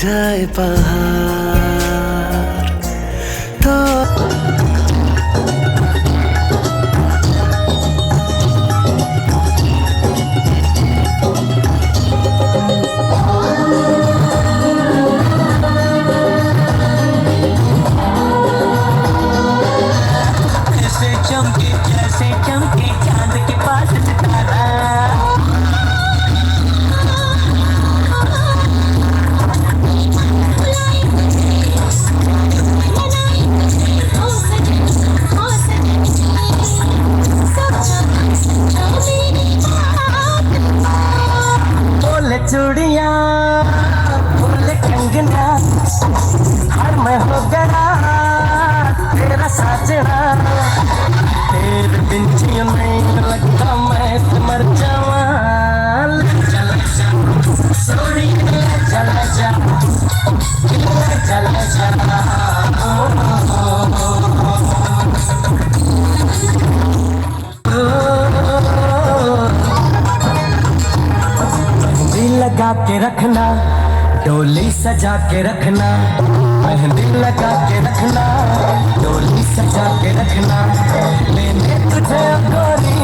যায় পাহাড় তো चमके चांद के पास सितारा बोले चूड़िया बोले कंगना हर मैं हो गया तेरा साजना तेरे बिन जिया नहीं लगता मैं मर जावा चला जा सोनी चला जा चला जा मेहंदी लगा के रखना डोली सजा के रखना मेहंदी लगा के रखना डोली सजा के रखना लेने तुझे गोरी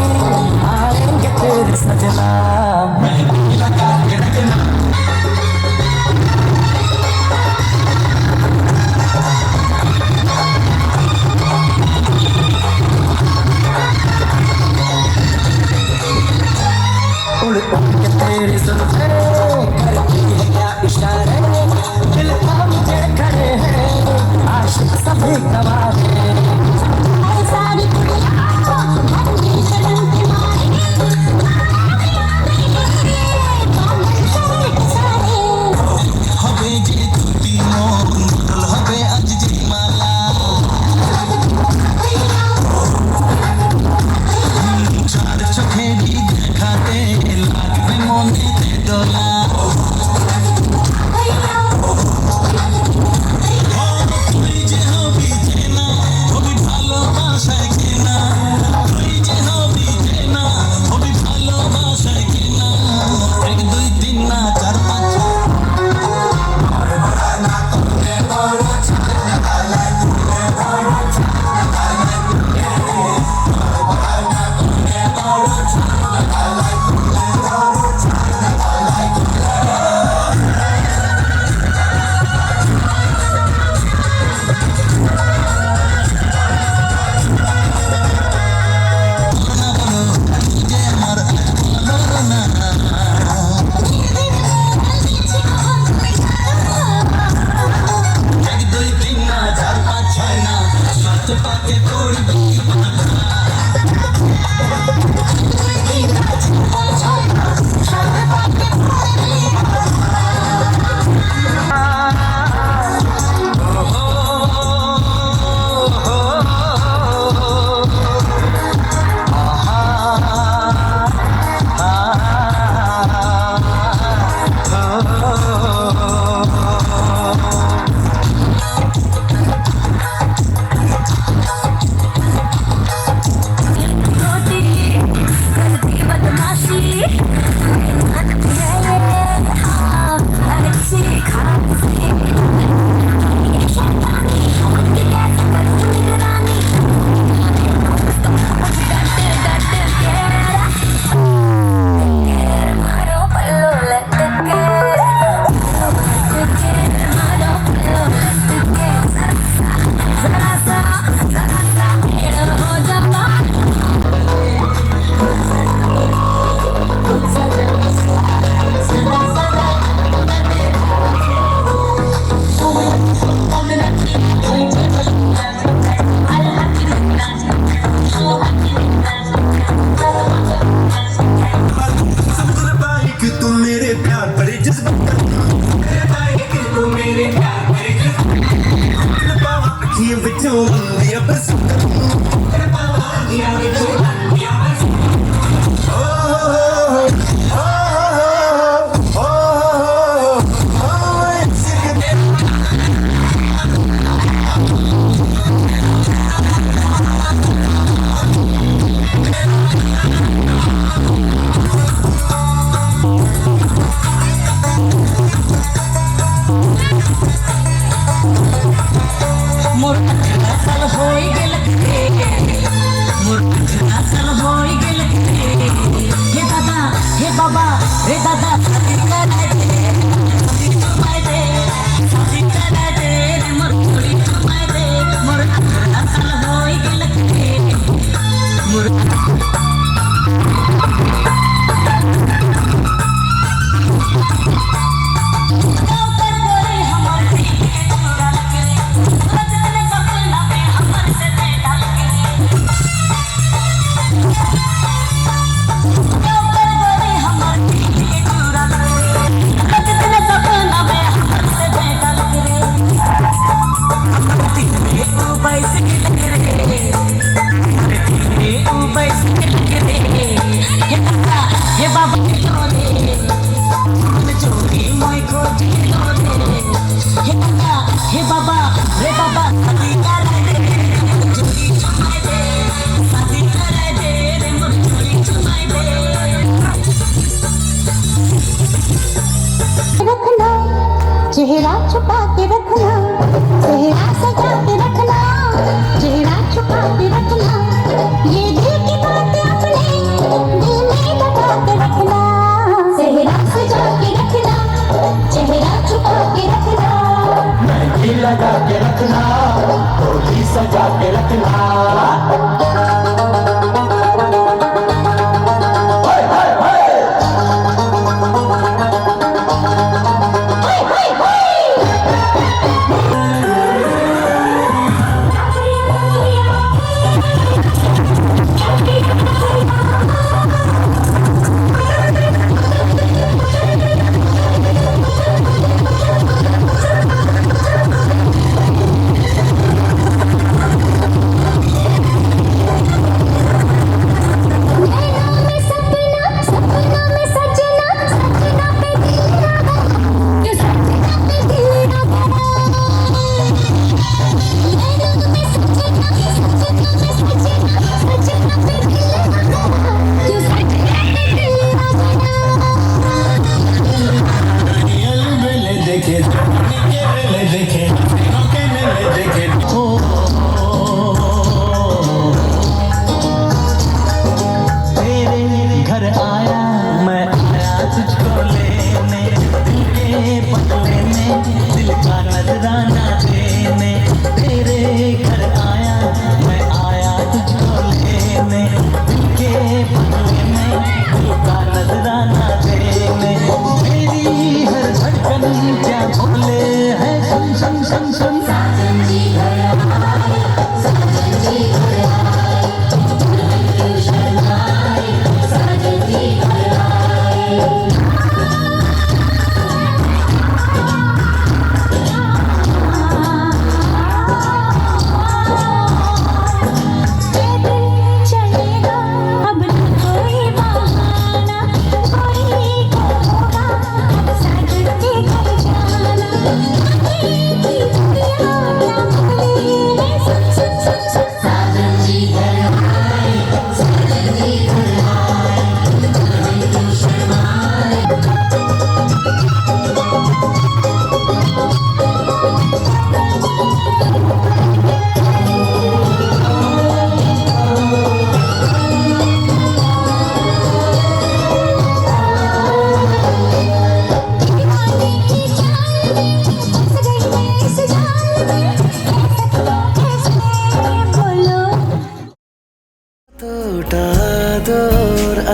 आएंगे तेरे सजना मेहंदी लगा के रखना उड़ उड़ के तेरी जुल्फें करती है क्या इशारे दिल थाम के खड़े हैं आशिक सभी गवारे सारी दुनिया को भरती शर्म के मारे हवे जे तुती मोन हवे आज जी माला चार चोखे भी खाते लागবে মনে দোলা তুই যে হবি না হবি ভালোবাসায় কিনা তুই যে হবি না হবি ভালোবাসায় কিনা এক দুই তিন না চার পাঁচ चेहरा छुपा के रखना, चेहरा सजा के रखना, चेहरा छुपा के रखना, ये दिल की बात अपने दिल में दबा के रखना, चेहरा सजा के रखना, चेहरा छुपा के रखना, मेहंदी लगा के रखना, डोली सजा के रखना।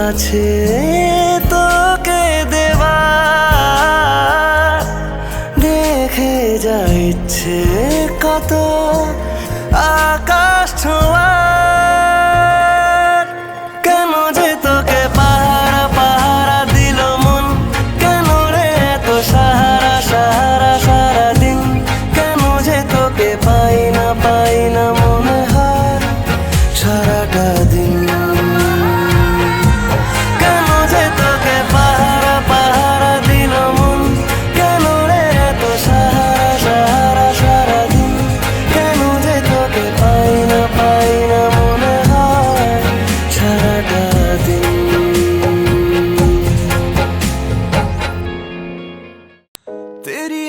আছে তোকে দেওয়া দেখে যা ইচ্ছে কত আকাশ ছোঁয়ার কেন যে তোকে পাহারা পাহারা দিল মন কেন রে এত সাহারা সাহারা সারাদিন কেন যে তোকে পাই না মনে হয় সারাটা দিন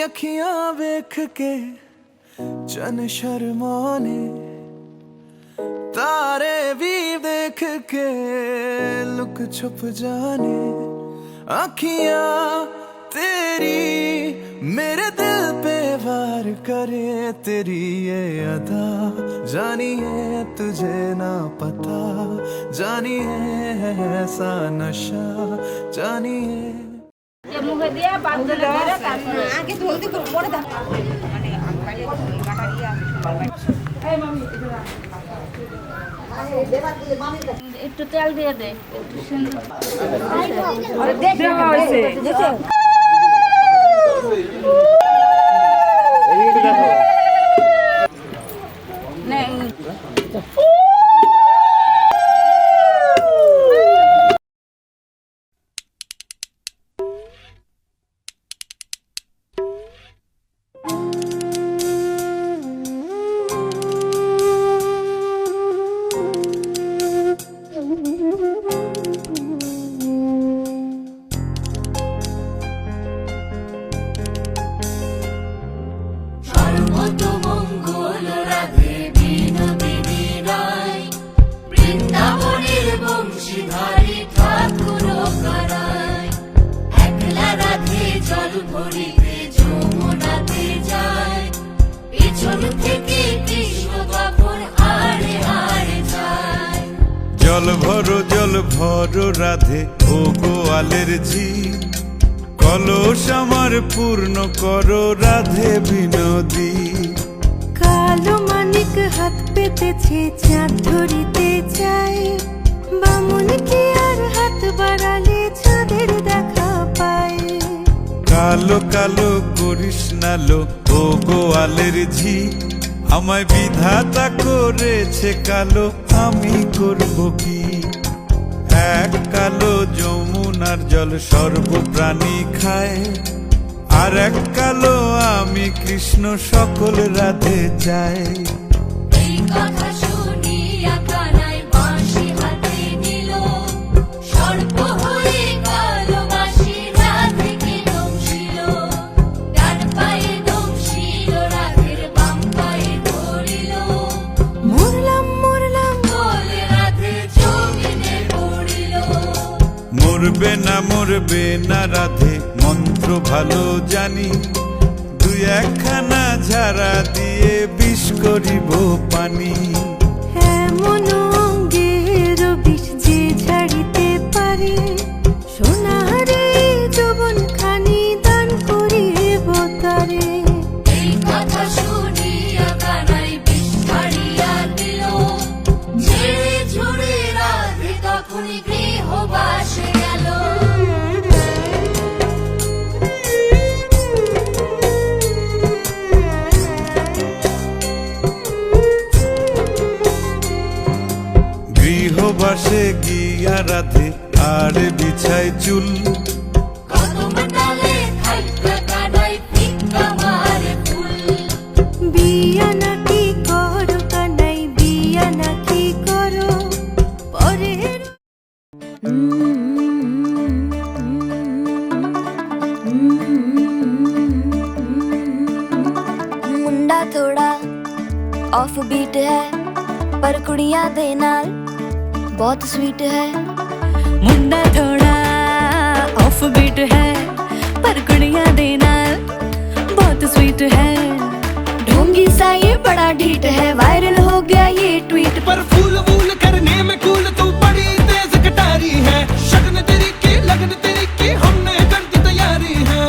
अखियां देख के चन शर्माने तारे भी देख के लुक छुप जाने अखियां तेरी मेरे दिल पे वार करे तेरी ये अदा जानिए तुझे ना पता जानिए ऐसा नशा जानिए मुखे दिया बात করে আগে জলদি করে পড়ে দাও মানে আমকালে বাটারিয়া এই মামি একটু তেল দিয়ে দে একটু সুন্দর আরে দেখ দেওয়া হইছে দেখো এই দেখো নেই জল ভরো রাধে ও গোয়ালের ঝি, কলস আমার পূর্ণ করো রাধে বিনোদী। কালো মানিক হাত পেতেছে চাঁদ ধরিতে চাই, বামুন কি আর হাত বাড়ালে চাঁদের দেখা পায়। কালো কালো করিস নালো ও গোয়ালের ঝি, আমায় বিধাতা করেছে কালো, আমি করব কি? এক কালো যমুনার জল সর্বপ্রাণী খায়, আর এক কালো আমি কৃষ্ণ সকল রাধে চাই। এই কথা শুনিয়া কানাই বাঁশি হাতে নিল, সর্প হয়ে কালো বাঁশি রাধেকে দংশিল। ডান পায়ে দংশিল রাধের, বাম পায়ে ধরিল, মরলাম মরলাম বলে রাধে জমিনে পড়িল। মরবে না রাধে মন্ত্র ভালো জানি, দুই একখানা ঝাড়া দিয়ে বিষ করিব পানি। এমন অঙ্গের বিষ যে ঝাড়িতে পারে, সোনারে যৌবন খানি দান করিব তারে। এই কথা শুনিয়া কানাই বিষ ছাড়িয়া দিল, ঝেড়ে ঝুড়ে রাধে তখনই গৃহবাসে গেল। গৃহবাসে গিয়া রাধে আর বিছায় চুল, কদম ডালে খাইয়া কানাই ফিক্কা মারে ফুল। বিয়া নাকি করো কানাই, বিয়া নাকি করো পরের। मुंडा थोड़ा ऑफ बीट है, पर कुड़ियां दे नाल बहुत स्वीट है। मुंडा थोड़ा ऑफ बीट है, पर कुड़ियां दे नाल बहुत स्वीट है। ढोंगी सा ये बड़ा ढीठ है, वायरल हो गया ये ट्वीट। पर फूल वूल करने में कूल तू बड़ी तेज कटारी है, शगन तेरी की लगन तेरी की हमने कर दी तैयारी है।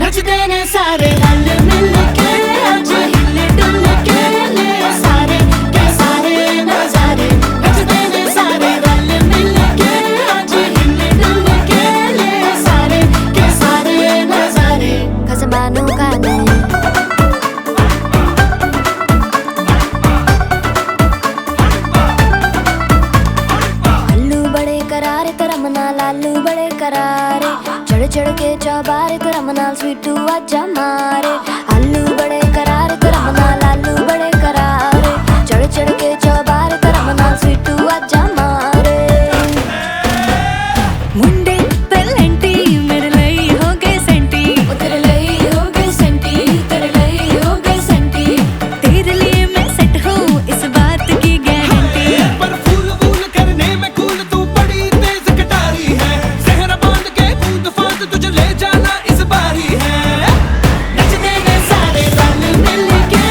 नचते ने सारे रल मिल के, आज हिले डुल के ले सारे के सारे नजारे। नचते ने सारे रल मिल के, आज हिले डुल के ले सारे के सारे नजारे। खसमानों का नहीं लालू बड़े करारे, चढ़ चढ़ के चौबारे करमनाल स्वीटू आजा मारे। आलू बड़े करारे करमनाल लालू बड़े करारे, चढ़ चढ़ के चौबारे करमनाल स्वीटू आजा मारे। मुंडे पलेंटी मेरे लई हो गए सेंटी, ओ तेरे लई हो गए सेंटी, तेरे लई हो गए सेंटी। तेरे लिए मैं सेट हूँ इस बात की गारंटी। पर फूल वूल करने में कूल तू बड़ी तेज कटारी है, जहरा बांध के कूद फांद तुझे ले जाना इस बारी है। नचते ने सारे रल मिल के,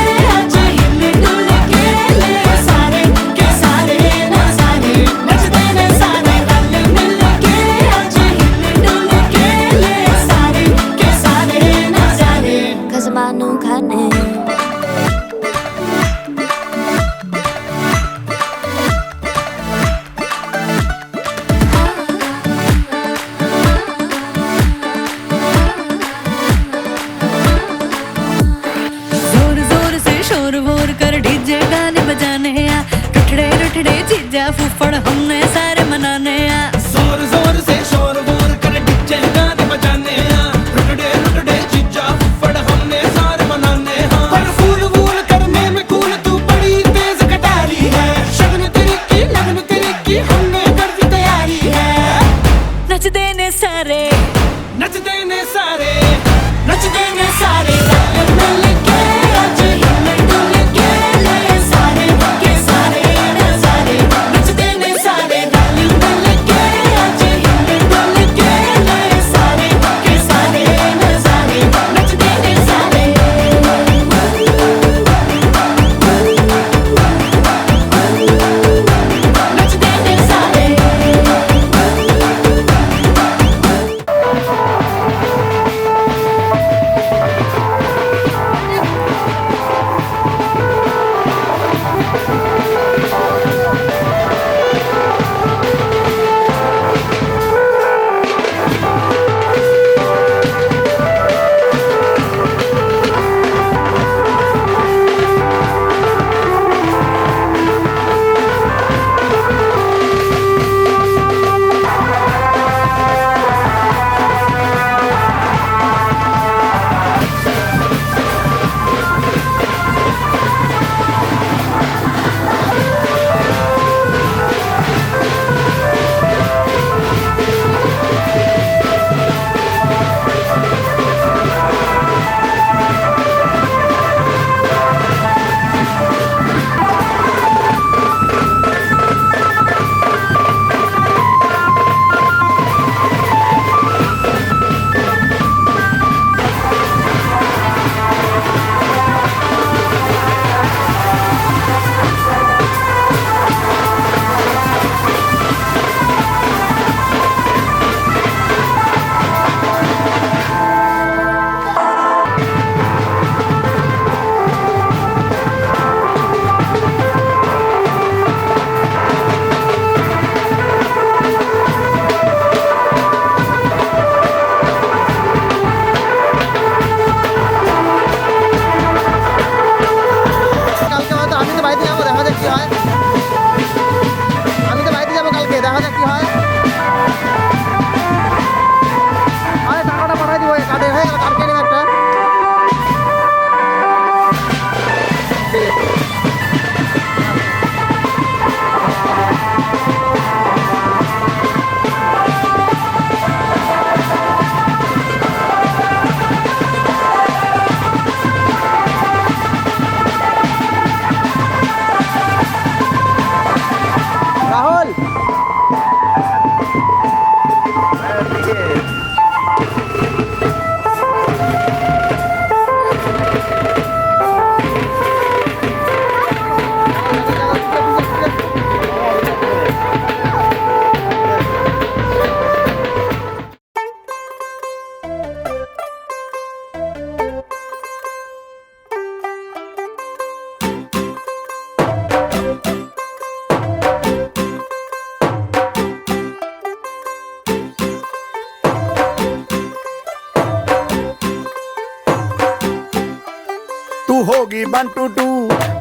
ਹੋ ਗਈ 1 2 2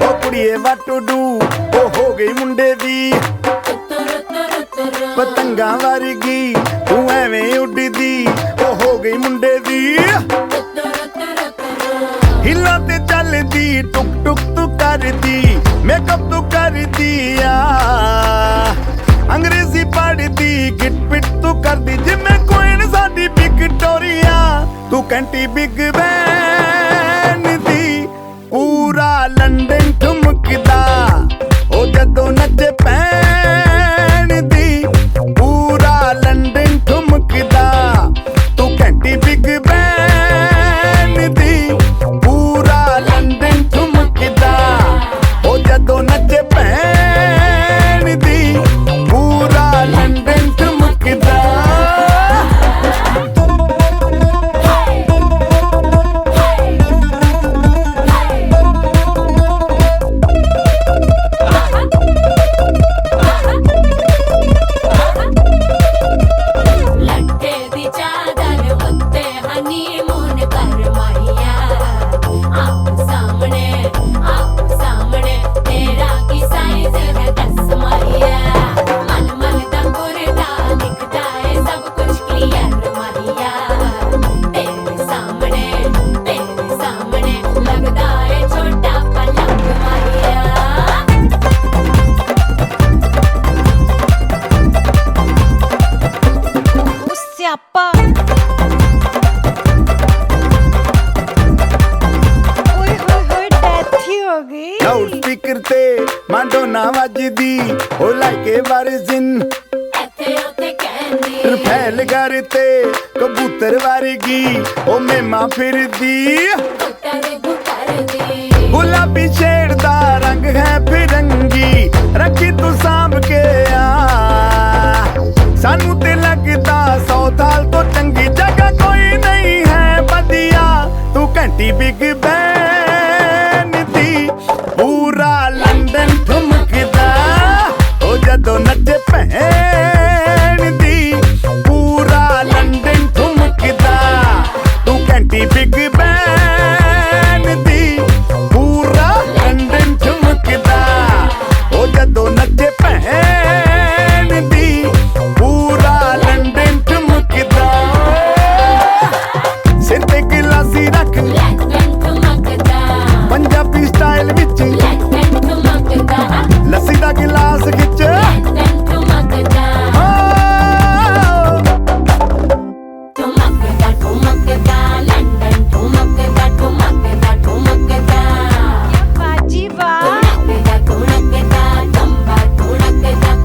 ਉਹ ਕੁੜੀਏ what to do ਉਹ ਹੋ ਗਈ ਮੁੰਡੇ ਦੀ ਪਤੰਗਾਂ ਵਰਗੀ ਤੂੰ ਐਵੇਂ ਉੱਡਦੀ ਉਹ ਹੋ ਗਈ ਮੁੰਡੇ ਦੀ ਹਿੱਲਾਂ ਤੇ ਚੱਲਦੀ ਟੁਕ ਟੁਕ ਤੂੰ ਕਰਦੀ ਮੇਕਅਪ ਤੂੰ ਕਰਦੀ ਆ ਅੰਗਰੇਜ਼ੀ ਪੜ੍ਹਦੀ ਗਿਟ ਪਿਟ ਤੂੰ ਕਰਦੀ ਜਿਵੇਂ ਕੁਈਨ ਸਾਡੀ ਵਿਕਟੋਰੀਆ ਤੂੰ ਕੈਂਟੀ ਬਿਗ ਬੈਨ ਦੀ ਪੂਰਾ ਲੰਡਨ ਠੁਮਕਦਾ ਉਹ ਜਦੋਂ ਨੱਚੇ ਪੈਣ ਦੀ ਪੂਰਾ ਲੰਡਨ ਠੁਮਕਦਾ ਤੂੰ ਕੈਂਟੀ ਬਿਗ ਬੈਨ ਦੀ ਪੂਰਾ ਲੰਡਨ ਠੁਮਕਦਾ ਉਹ ਜਦੋਂ ਨੱਚੇ ਪੈਣ ਦੀ ਪੂਰਾ ਲੰਡਨ ਠੁਮਕਦਾ ਲੱਟੇ ਦੀ ਚਾਦਰ ਉੱਤੇ ਹਨੀਮੂਨ ਕਰ ਮਾਹੀਆ ਆਪ ਸਾਹਮਣੇ ਤੇਰਾ ਕੀ ਸਾਈਜ਼ ਹੈ ਦੱਸ ਮਾਹੀਆ ਮਨ ਮਨ ਦਾ ਗੁਰਦਾ ਦਿਖਦਾ ਏ ਸਭ ਕੁਝ ਕਲੀਅਰ ਮਾਹੀਆ ਤੇਰੇ ਸਾਹਮਣੇ ਲੱਗਦਾ ਏ ਛੋਟਾ ਪਲਕ ਮਾਹੀਆ ਸਿਆਪਾ ਓਏ ਹੋਏ ਹੋਏ ਡੈਥ ਹੀ ਹੋ ਗਈ ਲਾਊਡ ਸਪੀਕਰ ਤੇ ਮਾਂਡੋਨਾ ਵੱਜਦੀ ਉਹ ਲਾਈਕੇ ਵਰਜ਼ਨ ਇੱਥੇ ਉੱਥੇ ਕਹਿੰਦੀ ਰਫੈਲ ਘਰ ਤੇ ਕਬੂਤਰ ਵਰਗੀ ਉਹ ਮੇਮਾ ਫਿਰਦੀ ਗੁੱਟਰਦੀ ਗੁਲਾਬੀ ਸ਼ੇਡ ਦਾ ਰੰਗ ਹੈ ਫਿਰੰਗੀ ਰੱਖੀ ਤੂੰ ਸਾਂਭ ਕੇ ਆ ਸਾਨੂੰ ਤੇ ਲੱਗਦਾ 100 ਸਾਲ ਤੋਂ ਚੰਗੀ ਜਗ੍ਹਾ ਕੋਈ ਨਹੀਂ ਹੈ ਵਧੀਆ ਤੂੰ ਘੰਟੀ ਬਿਗ ਬੈਨ ਦੀ ਪੂਰਾ ਲੰਡਨ ਠੁਮਕਦਾ ਉਹ ਜਦੋਂ ਨੱਚੇ ਭੈਣ ਦੀ ਪੂਰਾ ਲੰਡਨ ਠੁਮਕਦਾ ਤੂੰ ਘੰਟੀ ਬਿਗ ਬੈਨ ਦੀ ਪੂਰਾ ਲੰਡਨ ਠੁਮਕਦਾ ਉਹ ਜਦੋਂ ਨੱਚੇ ਭੈਣ ਦੀ ਪੂਰਾ ਲੰਡਨ ਠੁਮਕਦਾ ਸਿਰ ਤੇ ਗਿਲਾਸੀ ਰੱਖ ਲੈਂਡਨ ਠੁਮਕਦਾ ਪੰਜਾਬੀ ਸਟਾਈਲ ਵਿੱਚ ਲੈਂਡਨ ਠੁਮਕਦਾ ਲੱਸੀ ਦਾ ਗਿਲਾਸ ਖਿੱਚ ਲੈਂਡਨ ਠੁਮਕਦਾ ਠੁਮਕਦਾ ਲੰਡਨ ਠੁਮਕਦਾ ਬਾਜੀ ਵਾਹ ਠੁਮਕਦਾ ਕੰਬਾ ਠੁਮਕਦਾ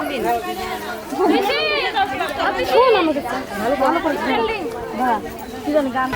ਓਏ ਆਈ ਸ਼ਾਮਾ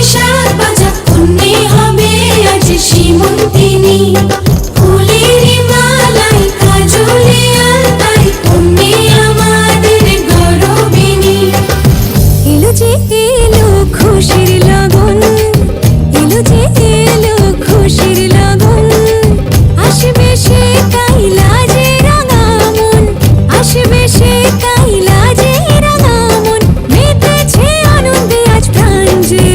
দেশার বাজা পুণ্যে হবে আজ সীমন্তিনী ফুলের মালাই কাজলে আলতাই পুণ্যে আমাদের গৌরবিনী এলো যে এলো খুশির লগন এলো যে এলো খুশির লগন আসবে সে কাইলা যে রাঙামন আসবে সে কাইলা যে রাঙামন মেতেছে আনন্দে আজ প্রাণ যে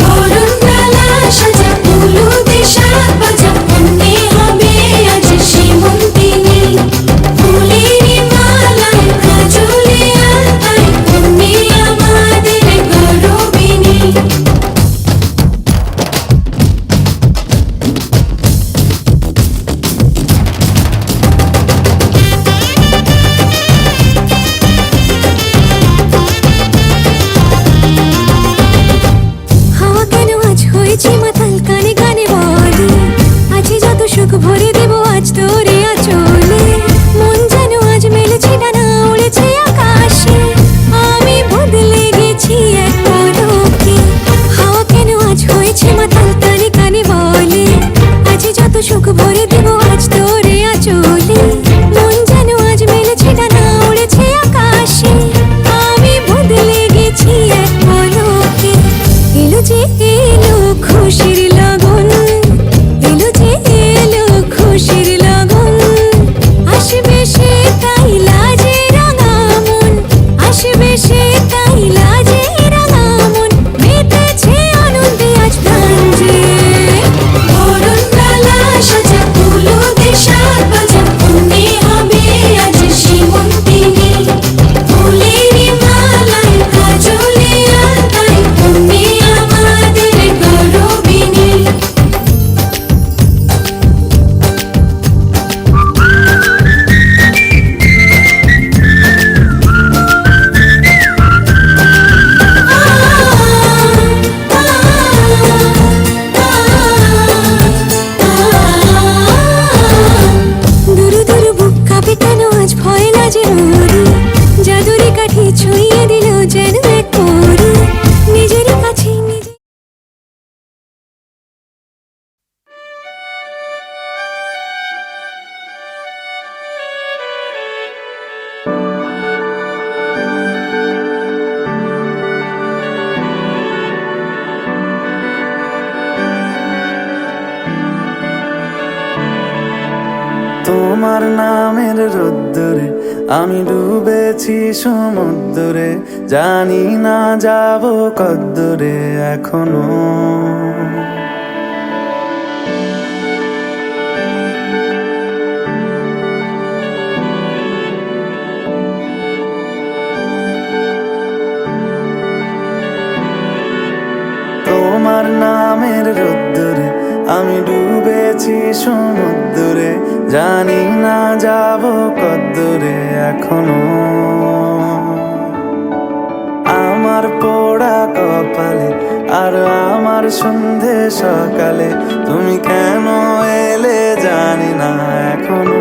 বরণডালা সাজা উলু দেশার বাজা পুণ্যে হবে আজ সীমন্তিনী ফুলের মালাই কাজলে আলতাই পুণ্যে আমাদের গৌরবিনী হাওয়া কেন আজ হয়েছে মাতাল কানে কানে বলে আছে যত সুখ ভরে দেব আজ তোরে আচলে মন যেন আজ মেলেছে ডানা উড়েছে আকাশে আমি বদলে গেছি এক পলকে হাওয়া কেন আজ হয়েছে মাতাল কানে কানে বলে আছে যত সুখ ভরে দেব আজ তোরে আচলে মন যেন আজ মেলেছে ডানা উড়েছে আকাশে আমি বদলে গেছি এক পলকে এলো যে এলো খুশির লগন এলো যে এলো খুশির লগন আসবে সে কাইলা যে রাঙামন আসবে সে কাইলা যে রাঙামন মেতেছে আনন্দে আজ প্রাণ যে বরণডালা সাজা উলু দেশার বাজা পুণ্যে হবে আজ সীমন্তিনী ফুলের মালাই কাজলে আলতাই পুণ্যে আমাদের গৌরবিনী দুরু দুরু বুক কাঁপে কেন আজ ভয় লাজে মরি জাদুরি কাঠি ছুঁয়ে দিল যেন এক পরি নিজেরই কাছে নিজে তোমার নামের রোদ্দুরে আমি ডুবেছি সমুদ্রে জানি না যাব কদ্দুরে এখনো তোমার নামের রোদ্দুরে আমি ডুবেছি সমুদ্রে জানি না যাব কদ্দুরে এখনো আমার পোড়া কপালে আর আমার সন্ধে সকালে তুমি কেন এলে জানি না এখনো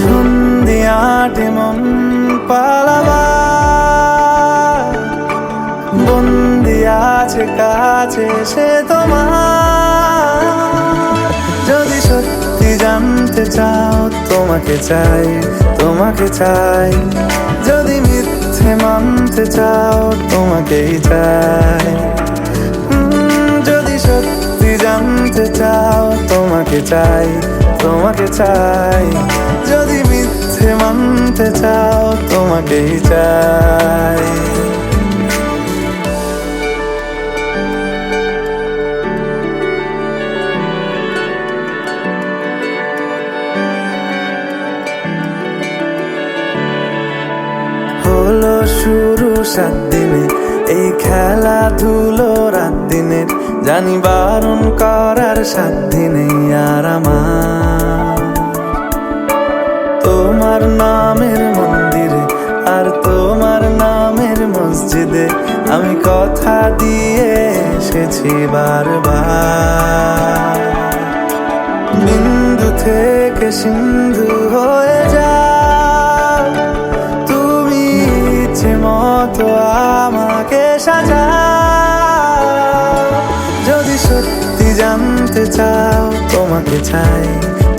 ধুন্দিয়াটে মন পালাবা বন্দি আছে কাছে সে তোমার যদি সত্যি জানতে চাও তোমাকে চাই তোমাকে চাই যদি মিথ্যে মানতে চাও তোমাকেই চাই যদি সত্যি জানতে চাও তোমাকে চাই তোমাকে চাই যদি মিথ্যে মানতে চাও তোমাকেই চাই হলো শুরু 7 দিনে এই খেলাধুলো রাত দিনের জানি বারণ করার 7 দিনে আর আমার তোমার নামের মন্দিরে আর তোমার নামের মসজিদে আমি কথা দিয়ে এসেছি বারবার বিন্দু থেকে সিন্ধু হয়ে যাও তুমি ইচ্ছে তোমাকে চাই,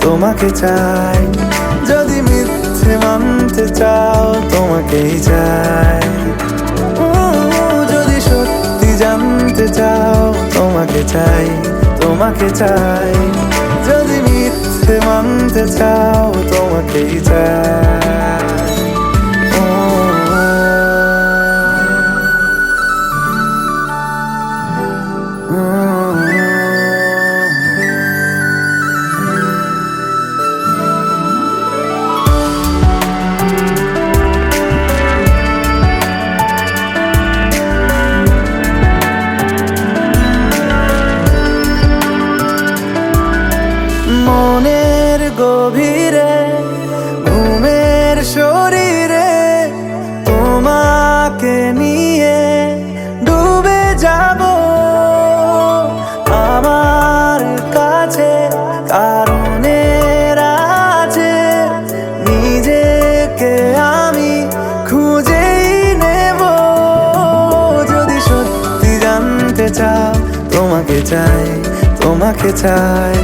তোমাকে চাই। যদি মিথ্যে মানতে চাও তোমাকেই চাই। যদি সত্যি জানতে চাও তোমাকে চাই, তোমাকে চাই। যদি মিথ্যে মানতে চাও তোমাকেই চাই। মনের গভীরে ঘুমের শরীরে তোমাকে নিয়ে ডুবে যাব আমার কাছে কারণের আছে নিজেকে আমি খুঁজেই নেব যদি সত্যি জানতে চাও তোমাকে চাই তোমাকে চাই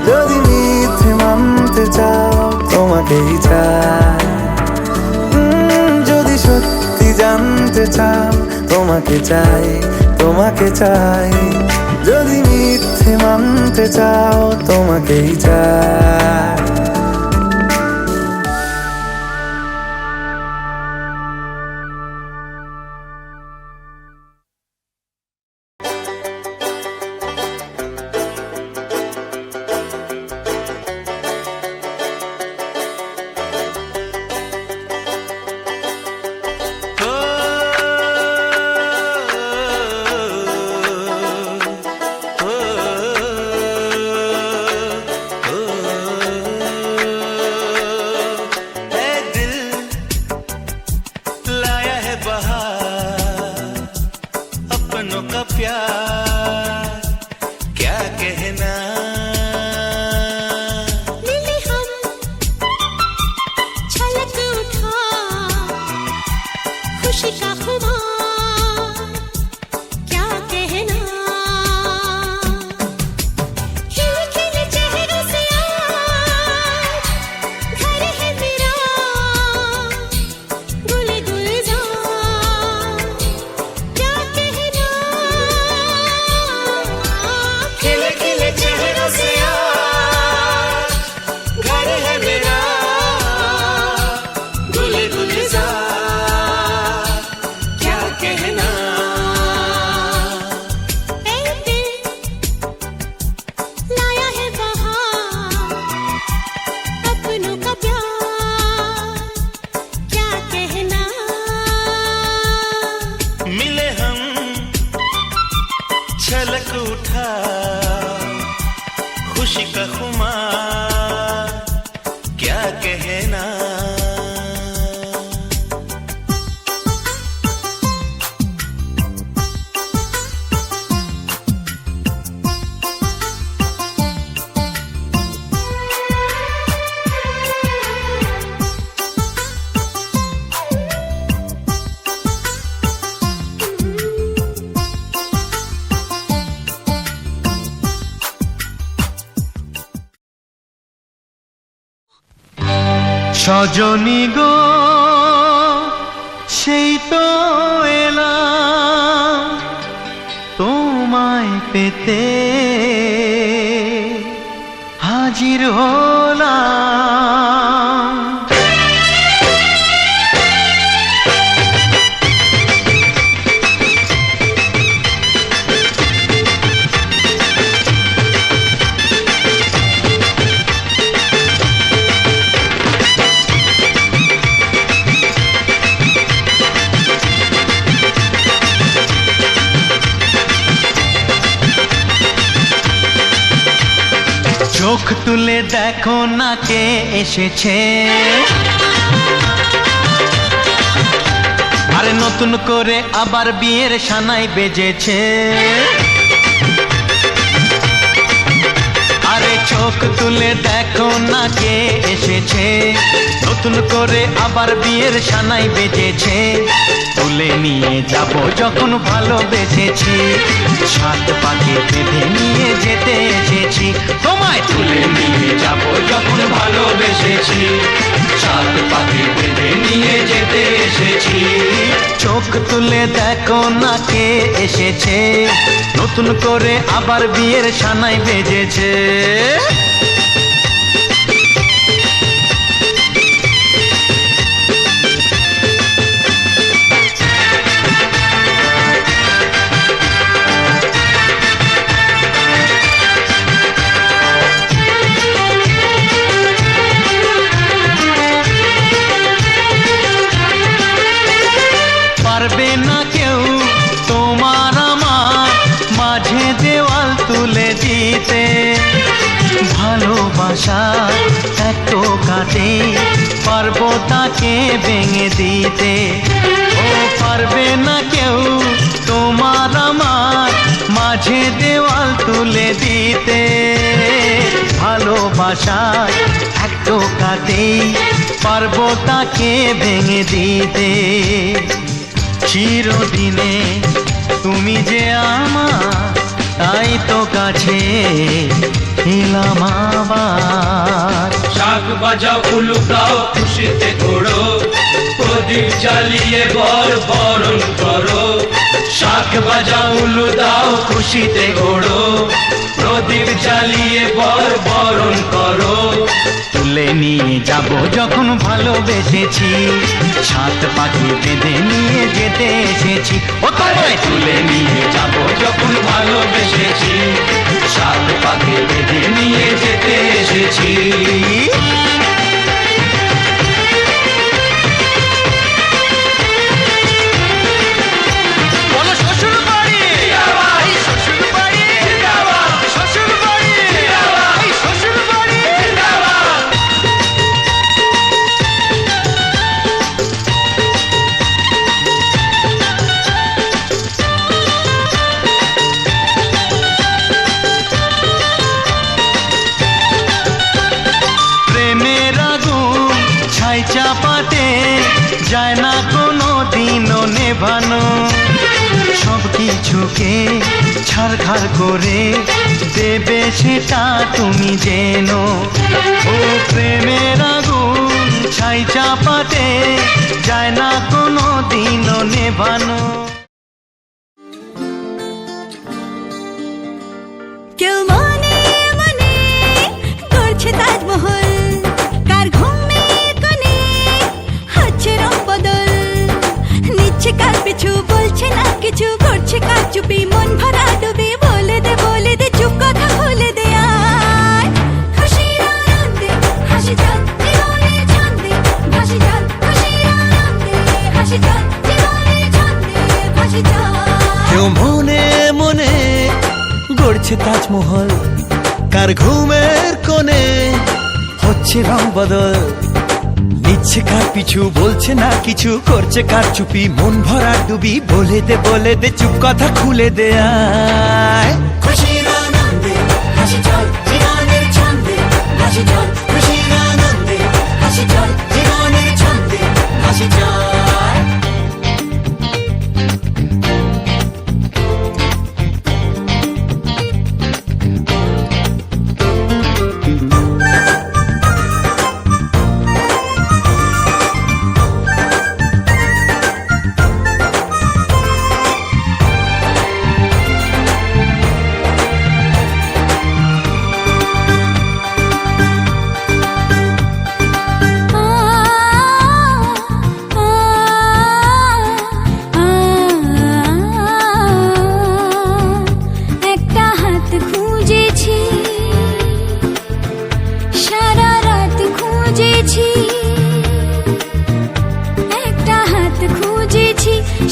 যদি মিথ্যে মানতে চাও তোমাকেই চাই যদি সত্যি জানতে চাও তোমাকে চাই তোমাকে চাই যদি মিথ্যে মানতে চাও তোমাকেই চাই সজনী গো সেই তো এলাম তোমায় পেতে হাজির হলাম চোখ তুলে দেখো না কে এসেছে আরে নতুন করে আবার বিয়ের সানাই বেজেছে আরে চোখ তুলে দেখো না কে এসেছে, নতুন করে আবার বিয়ের সানাই বেজেছে। তুলে নিয়ে যাব যখন ভালোবেসেছি, সাত পাকে বেঁধে নিয়ে যেতে এসেছি। তোমায় তুলে নিয়ে যাব যখন ভালোবেসেছি, সাত পাকে বেঁধে নিয়ে যেতে এসেছি। চোখ তুলে দেখো না কে এসেছে, নতুন করে আবার বিয়ের সানাই বেজেছে। পারবে না কেউ তোমার আমার মাঝে দেওয়াল তুলে দিতে, ভালোবাসা এত কাটে পারবো তাকে ভেঙে দিতে। ও পারবে না কেউ তোমার আমার মাঝে দেওয়াল তুলে দিতে, ভালোবাসা এত কাটে পারবো তাকে ভেঙে দিতে। চিরদিনে তুমি যে আমার, তাই তো কাছে এলাম আবার। শাক বাজাও উলু গাও খুশিতে ঘোড়ো, প্রদীপ জ্বালিয়ে বর বরণ করো। শাক বাজাও উলু দাও খুশিতে ঘোড়ো, প্রদীপ জ্বালিয়ে বর বরণ করো। তুলে নিয়ে যাব যখন ভালোবেসেছি, সাত পাখি বেঁধে নিয়ে যেতে এসেছি। ও তোমায় তুলে নিয়ে যাব যখন ভালোবেসেছি, সাত পাখি বেঁধে নিয়ে যেতে এসেছি। বলো শ্বশুর বাড়ি, এই শ্বশুর বাড়ি, শ্বশুর বাড়ি, এই শ্বশুর বাড়ি। প্রেমের আগুন ছাই চাপাতে যায় না কোনো দিনও নেভানো, সব কিছুকে ছাড়খাড় করে দেবে সেটা তুমি জেনো। ও প্রেমের আগুন ছাই চাপাতে যায় না কোনো দিনও নেভানো। কেউ মনে মনে করছে তাজমহল, কার ঘুমের কোণে হচ্ছে রং বদল, নিচ্ছে কার পিছু বলছে না কিছু, করছে কার চুপি মন ভরা ডুবি। বলে দে চুপ কথা বলে দে আয়, খুশির আনন্দে হাসি চল জীবনের ছন্দে ভাসি চল, খুশির আনন্দে হাসি চল জীবনের ছন্দে ভাসি চল। কেউ মনে মনে গড়ছে তাজমহল, কার ঘুমের কোণে হচ্ছে রং বদল, নিচ্ছে কার পিছু বলছে না কিছু, করছে কার চুপি মন ভরা ডুবি। বলে দে চুপ কথা খুলে দে আয়, খুশির আনন্দে হাসি চল জীবনের ছন্দে ভাসি চল, খুশির আনন্দে হাসি চল জীবনের ছন্দে ভাসি চল।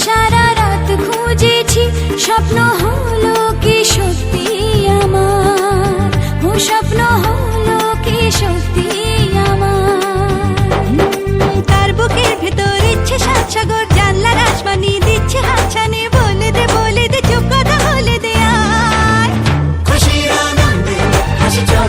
সারা রাত খুঁজেছি, স্বপ্ন হলো কি সত্যি আমার, ও স্বপ্ন হলো কি সত্যি আমার। তার বুকের ভেতর ইচ্ছে সাত সাগর, জানলার আসমানি দিচ্ছে হাতছানি। বলে দে চুপ কথা বলে দে আয়, খুশির আনন্দে হাসি চল।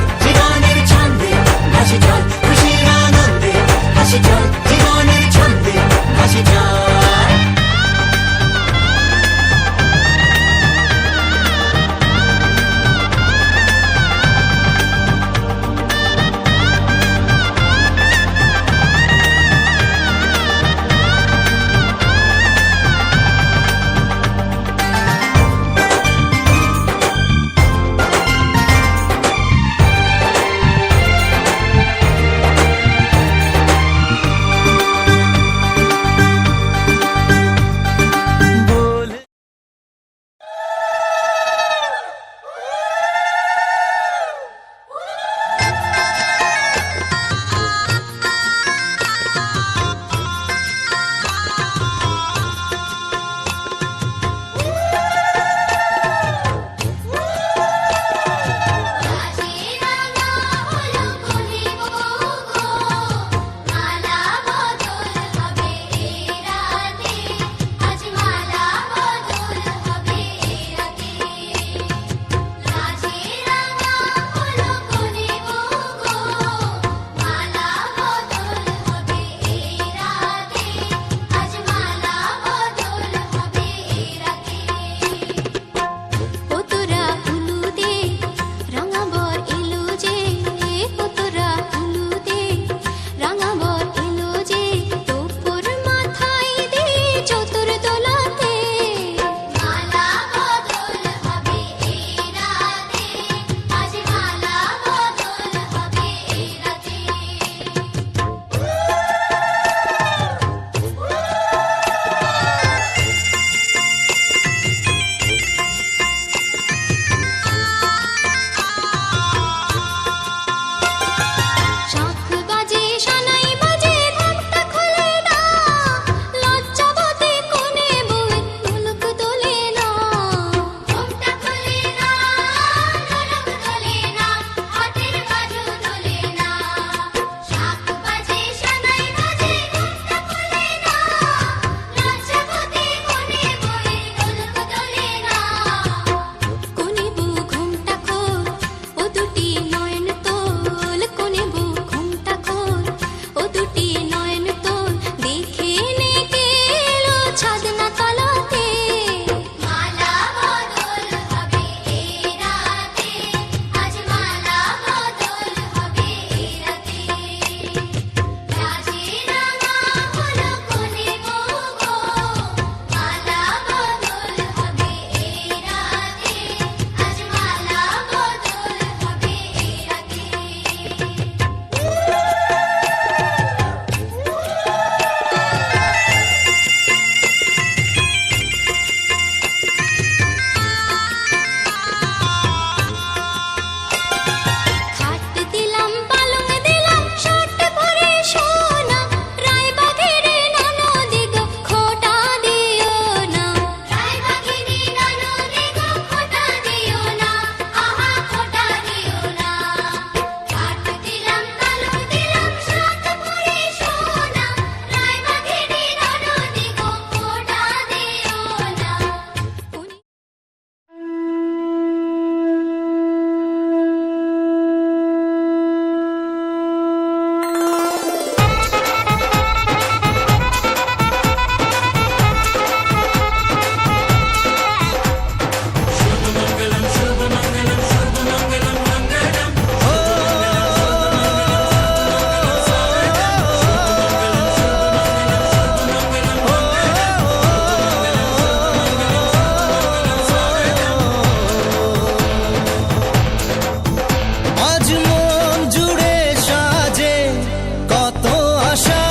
ভালোবাসা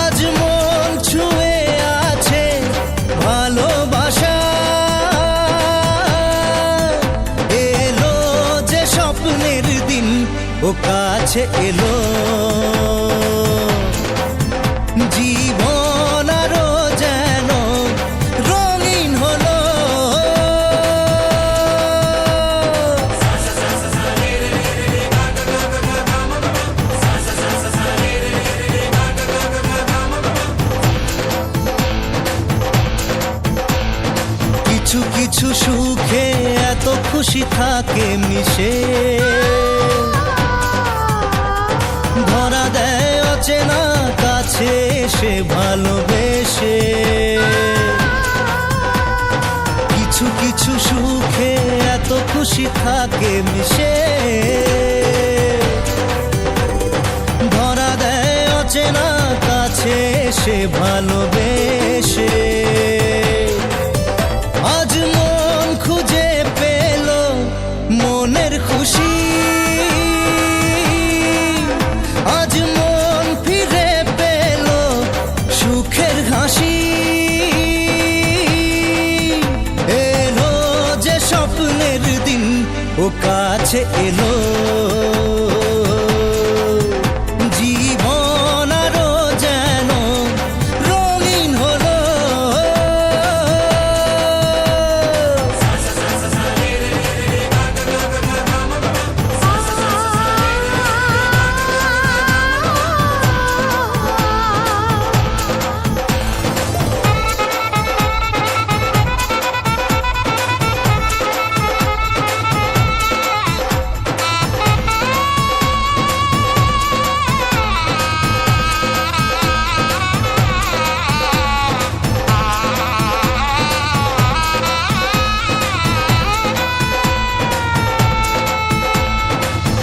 আজ মন ছুঁয়ে আছে ভালোবাসা এলো যে স্বপ্নের দিন ও কাছে এলো জীবন আরো যেন রঙিন হলো কিছু কিছু সুখে এত খুশি থাকে মিশে ধরা দেয় অচেনা কাছে এসে ভালোবেসে কিছু কিছু সুখে এত খুশি থাকে মিশে ধরা দেয় অচেনা কাছে এসে ভালোবেসে আজ মন খুঁজে পেল মনের খুশি আজ মন ফিরে পেল সুখের হাসি এলো যে স্বপ্নের দিন ও কাছে এলো জীবন আরো যেন রঙিন হলো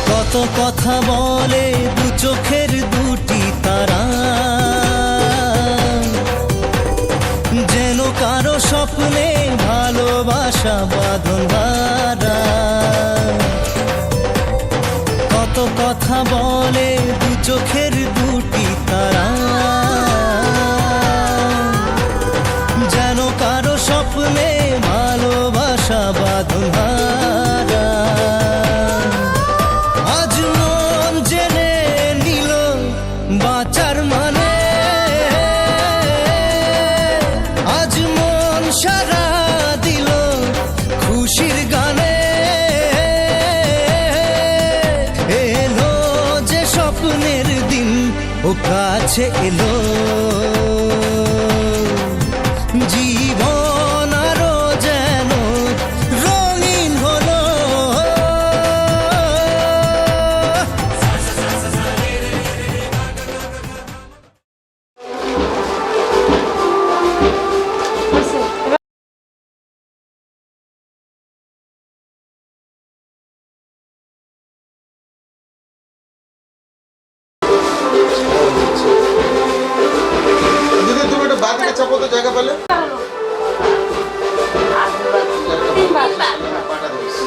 কত কথা বলে দু চোখের দুটি তারা যেন কারো স্বপ্নে ভালোবাসা বাঁধন হারা কত কথা বলে দু চোখের দুটি তারা যেন কারো স্বপ্নে ভালোবাসা বাঁধন হারা আজ মন জেনে নিল বাঁচার মানে আজ মন সারা দিল খুশির গানে এলো যে স্বপ্নের দিন ও কাছে এলো জীবন আরো যেন রঙিন হলো দিদি তুমি একটা বাড়িতে চাপো তো জায়গা পেলে পাটা দিস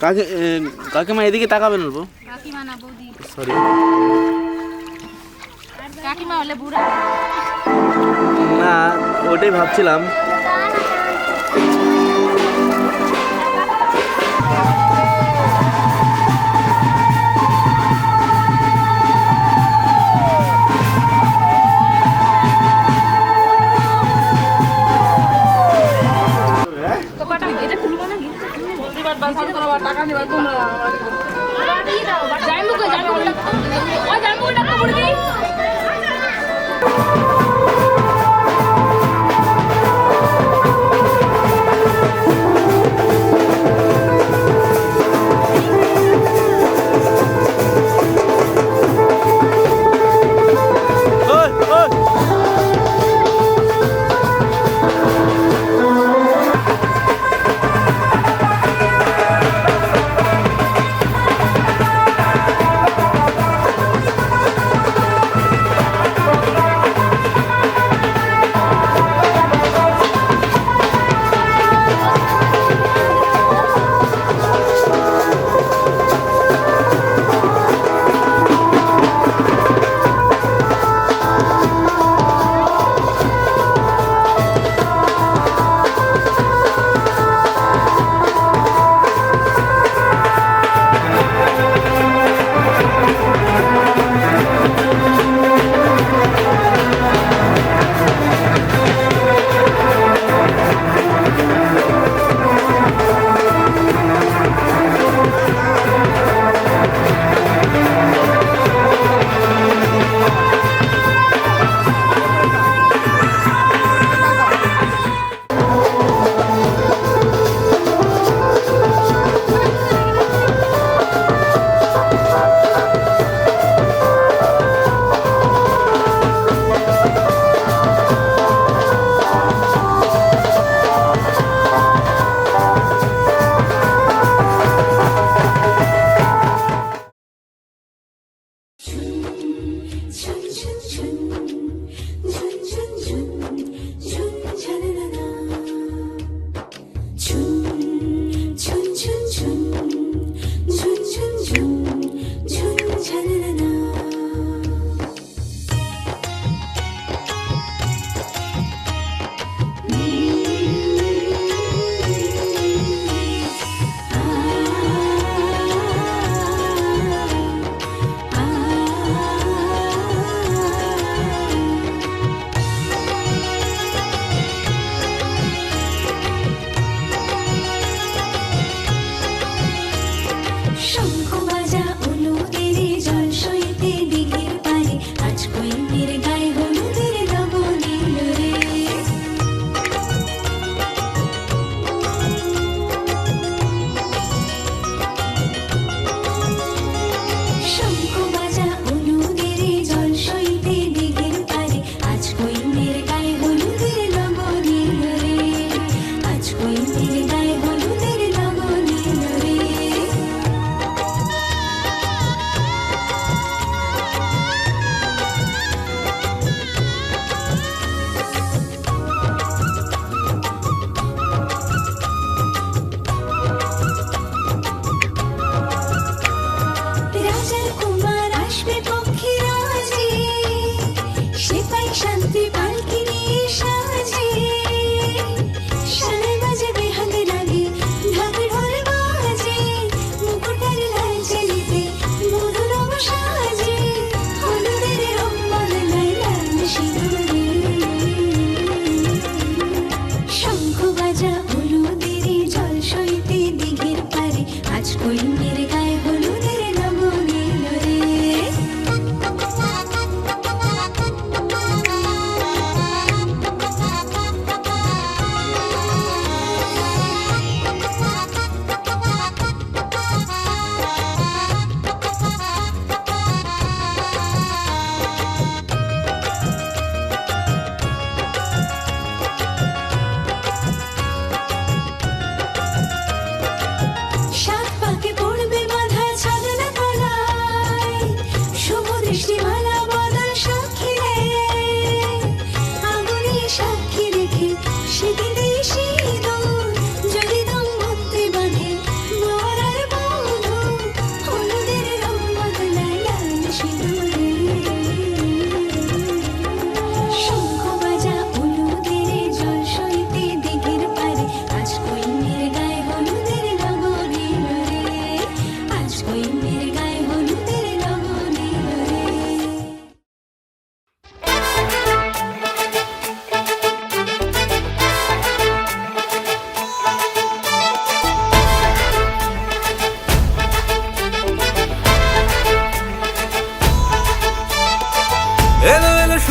কাকিমা এদিকে তাকাবেন অল্প। কাকিমা না বৌদি, সরি। কাকিমা হলে বুড়া। না ওটাই ভাবছিলাম। এটা খুলবো নাকি? টাকা নিবা তোমরা। যাই মুখে যাবে ওটা। ও যাই মুখে টাকা পড়ে দিই।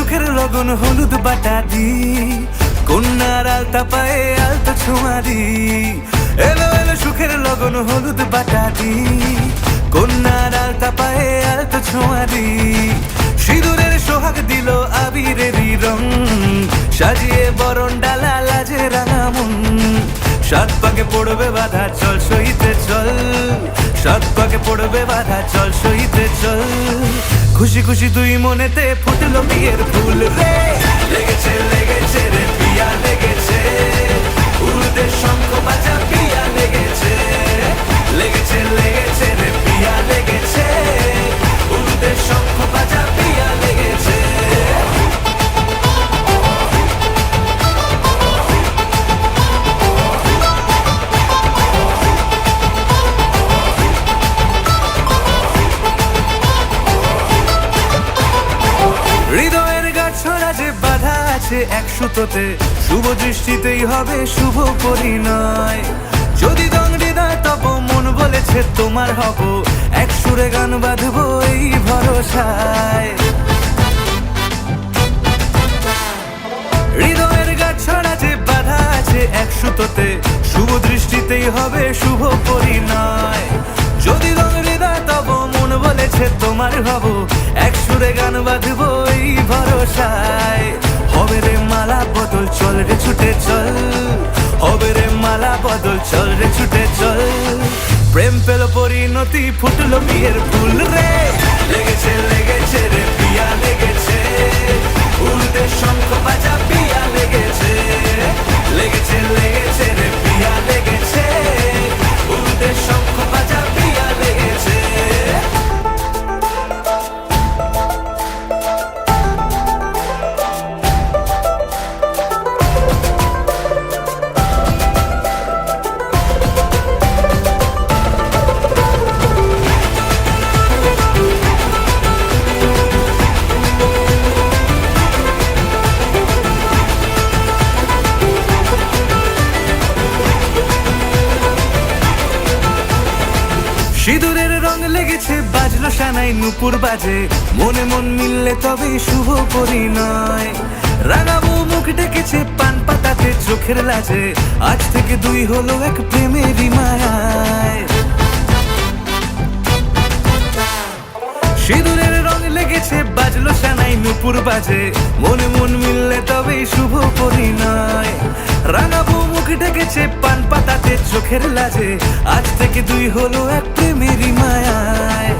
সুখের লগন হলুদ বাটা দি, কন্যার আলতা পায়ে আলতা ছোঁয়া দি। এলো এলো সুখের লগন হলুদ বাটা দি, কন্যার আলতা পায়ে আলতা ছোঁয়া দি। সিঁদুরের সোহাগ দিল আবিরেরই রং, সাজিয়ে বরণ ডালা লাজে রাঙা মন। সাত পাকে পড়বে বাধা চল সইতে চল, সাত পাকে পড়বে বাধা চল সইতে চল। খুশি খুশি দুই মনেতে ফুটলো বিয়ের ফুল রে, লেগেছে লেগেছে রে পিয়া লেগেছে, উড়তে শঙ্খ বাজা পিয়া লেগেছে, লেগেছে লেগেছে রে পিয়া লেগেছে, উড়তে শঙ্খ বাজা পিয়া লেগেছে। হৃদয়ের গাছড়া যে বাধা আছে এক সুতোতে, শুভ দৃষ্টিতেই হবে শুভ পরিণয়। যদি দং হৃদয় তব মন বলেছে তোমার হব, এক সুরে গান বাঁধবো এই ভরসায়। হৃদয়ের গাছড়া যে বাধা আছে এক সুতোতে, শুভ দৃষ্টিতেই হবে শুভ পরিণয়। যদি দং হৃদয় তব মন বলেছে তোমার হব, এক সুরে গান বাঁধবো এই ভরসায়। হবে রে মালা বদল চল রে ছুটে চল, হবে রে মালা বদল চল রে ছুটে চল। প্রেম পেল পরিণতি ফুটলো বিয়ের ফুল রে, লেগেছে লেগেছে রে পিয়া লেগেছে, উড়তে শঙ্খ বাজা পিয়া লেগেছে, লেগেছে লেগেছে রে পিয়া লেগেছে, উড়তে শঙ্খ বাজা পিয়া লেগেছে। সিঁদুরের রং লেগেছে বাজলো সানাই নুপুর বাজে, মনে মন মিললে তবে শুভ পরিণয়। রাঙাবো মুখ ডেকেছে পান পাতাতে চোখের লাজে, আজ থেকে দুই হলো এক প্রেমেরই মায়ায়। সিঁদুরের রং লেগেছে বাজলো সানাই নুপুর বাজে, মনে মন মিললে তবে শুভ পরিণয়। রাঙাবো মুখ ডেকেছে পান পাতাতে চোখের লাজে, আজ থেকে দুই হলো এক প্রেমেরই মায়ায়।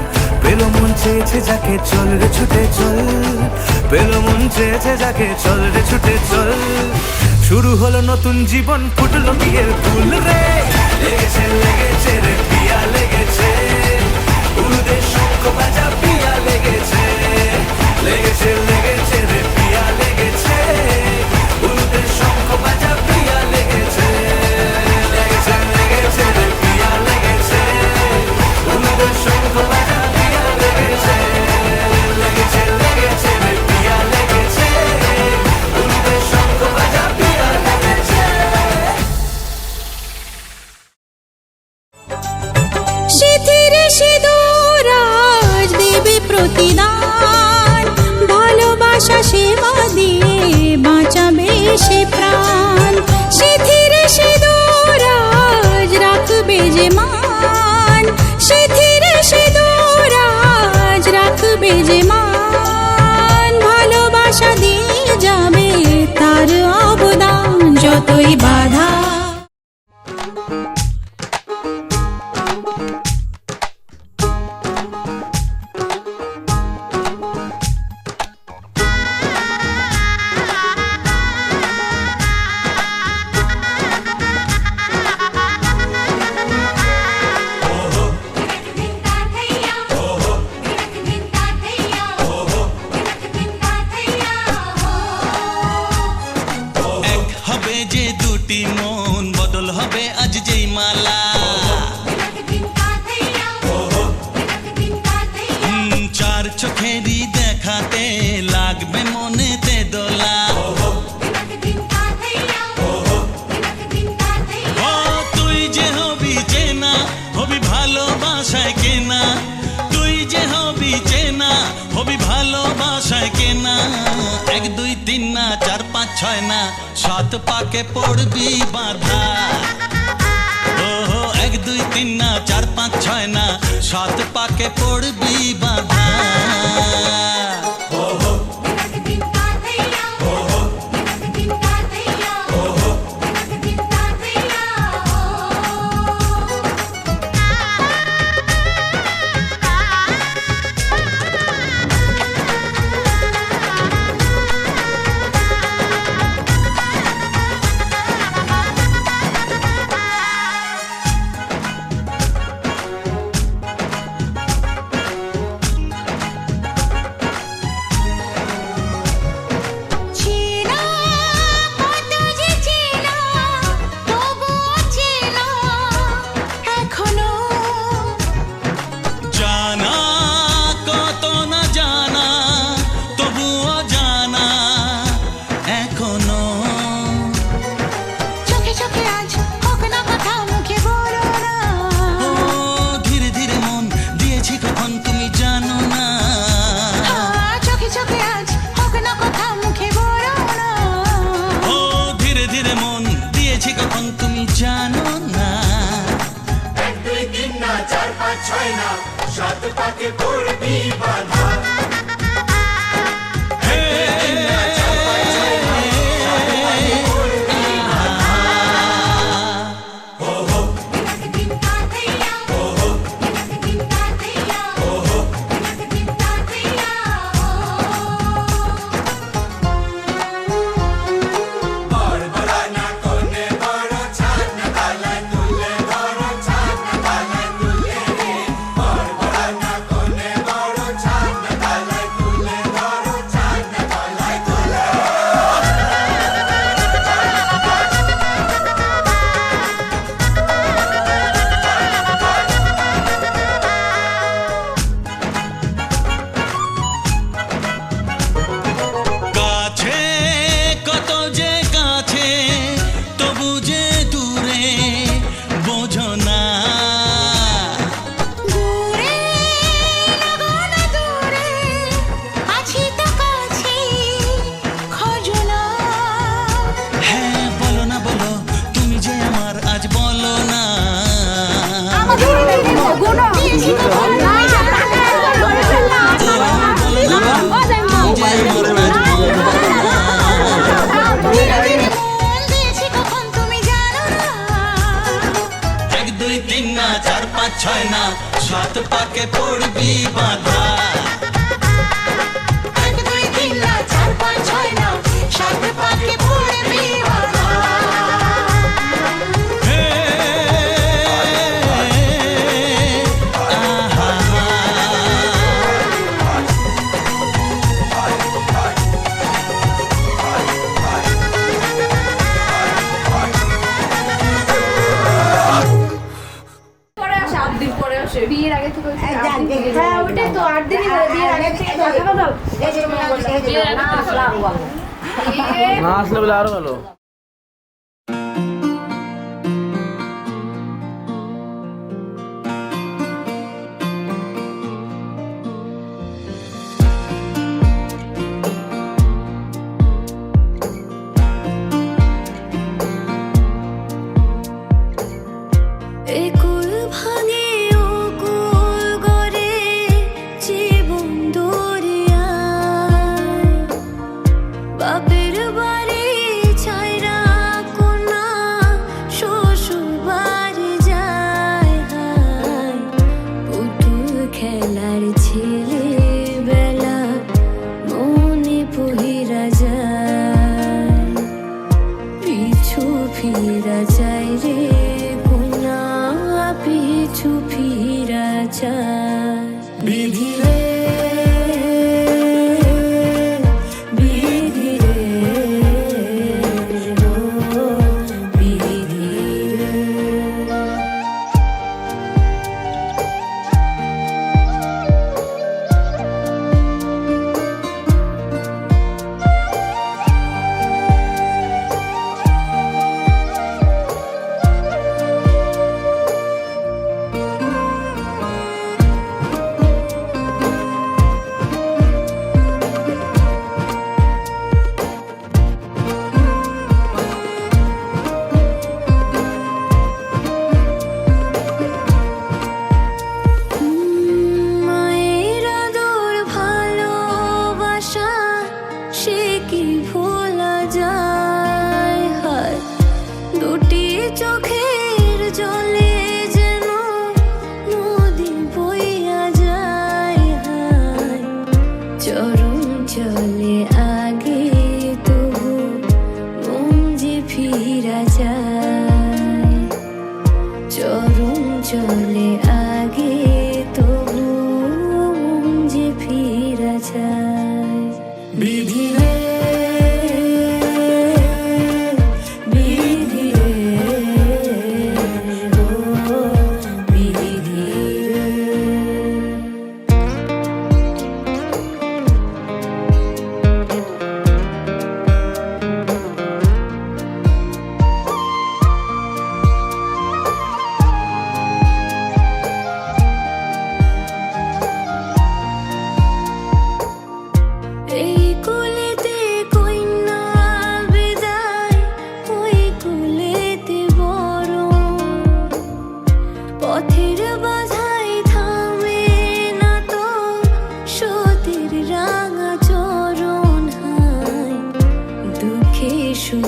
পেলো মন চেয়েছে যাকে চল রে ছুটে চল, পেলো মন চেয়েছে যাকে চল রে ছুটে চল। শুরু হলো নতুন জীবন ফুটলো বিয়ের ফুল রে, লেগেছে লেগেছে রে পিয়া লেগেছে, উড়তে শঙ্খ বাজা পিয়া লেগেছে, লেগেছে লেগেছে রে পিয়া লেগেছে, উড়তে শঙ্খ বাজা পিয়া লেগেছে, লেগেছে লেগেছে রে পিয়া লেগেছে, উড়তে শঙ্খ বাজা পিয়া লেগেছে, লেগেছে লেগেছে রে পিয়া লেগেছে, উড়তে শঙ্খ বাজা পিয়া লেগেছে। সিঁথিরে সিঁদুর আজ দেবে প্রতিদান, ভালোবাসা সেবা দিয়ে বাঁচাবে সে প্রাণ। সিঁথিরে সিঁদুর আজ রাখবে যে মান, সিঁথিরে সিঁদুর আজ রাখবে যে মান। ভালোবাসা দিয়ে যাবে তার অবদান, যতই বাধা হবে যে দুটি মন, বদল হবে আজ যেই মালা। চার চোখেরই দেখাতে লাগবে মনেতে দোলা। তুই যে হবি চেনা, হবি ভালোবাসায় কেনা, তুই যে হবি চেনা, হবি ভালোবাসায় কেনা। ছয় না, 7 পাকে পড়বি বাঁধা। ওহো 1 2 3 না, 4 5 6 না, 7 পাকে পড়বি বাঁধা। চেনা কত যে চেনা তবুও চেনা এখনো জানা কত না জানা, তবুও জানা এখনো। চোখে চোখে আজ হোক না কথা মুখে বলো না ও ধীরে ধীরে মন দিয়েছি কখন তুমি জানো না। চোখে চোখে আজ হোক না কথা মুখে বলো না ও ধীরে ধীরে মন দিয়েছি কখন তুমি জানো না। 1 2 3 না 4 5 6 না 7 পাকে পড়বি বাঁধা। কাছে কত যে কাছে, তবু যে দূরে বোঝো না। দূরে লাগো না দূরে আছি তো কাছে খোঁজো না হ্যাঁ বলো না বলো, তুমি যে আমার আজ বলো না। দিয়েছি তো ভুল নাই মন দিয়েছি কখন তুমি জানো না 1 2 3 না 4 5 6 না, 7 পাকে পড়বি বাঁধা। 1 2 3 না 4 5 6 না 7 পাকে পড়বি বাঁধা বিয়ের আগে থেকে হ্যাঁ ওটাই তো 8 দিনই বিয়ের আগে থেকে না আসলে বলে আরো ভালো। একুল ভাঙে ও কুল গড়ে জীবন দরিয়ায় বাপের বাড়ি ছাইরা কোনা শ্বশুর বাড়ি যায় হায় পুতুল খেলার ছেলে বেলা মনে পহিরা যায় পিছু ফিরা যায় রে কোনা পিছু ফিরা যায় বিধি রে বিধি রে ও বিধি রে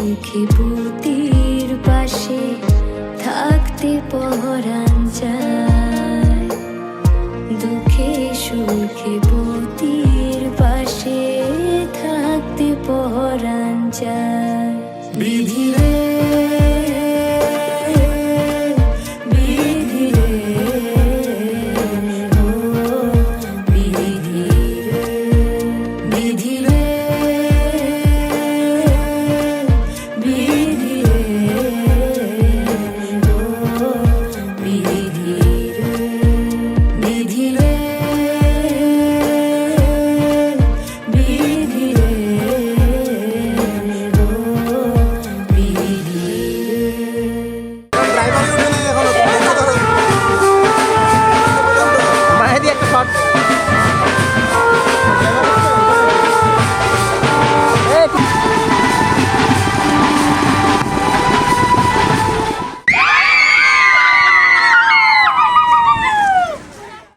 সুখে পতির পাশে থাকতে পহরান চায়, দুঃখে সুখে পতির পাশে থাকতে পহরান চায়।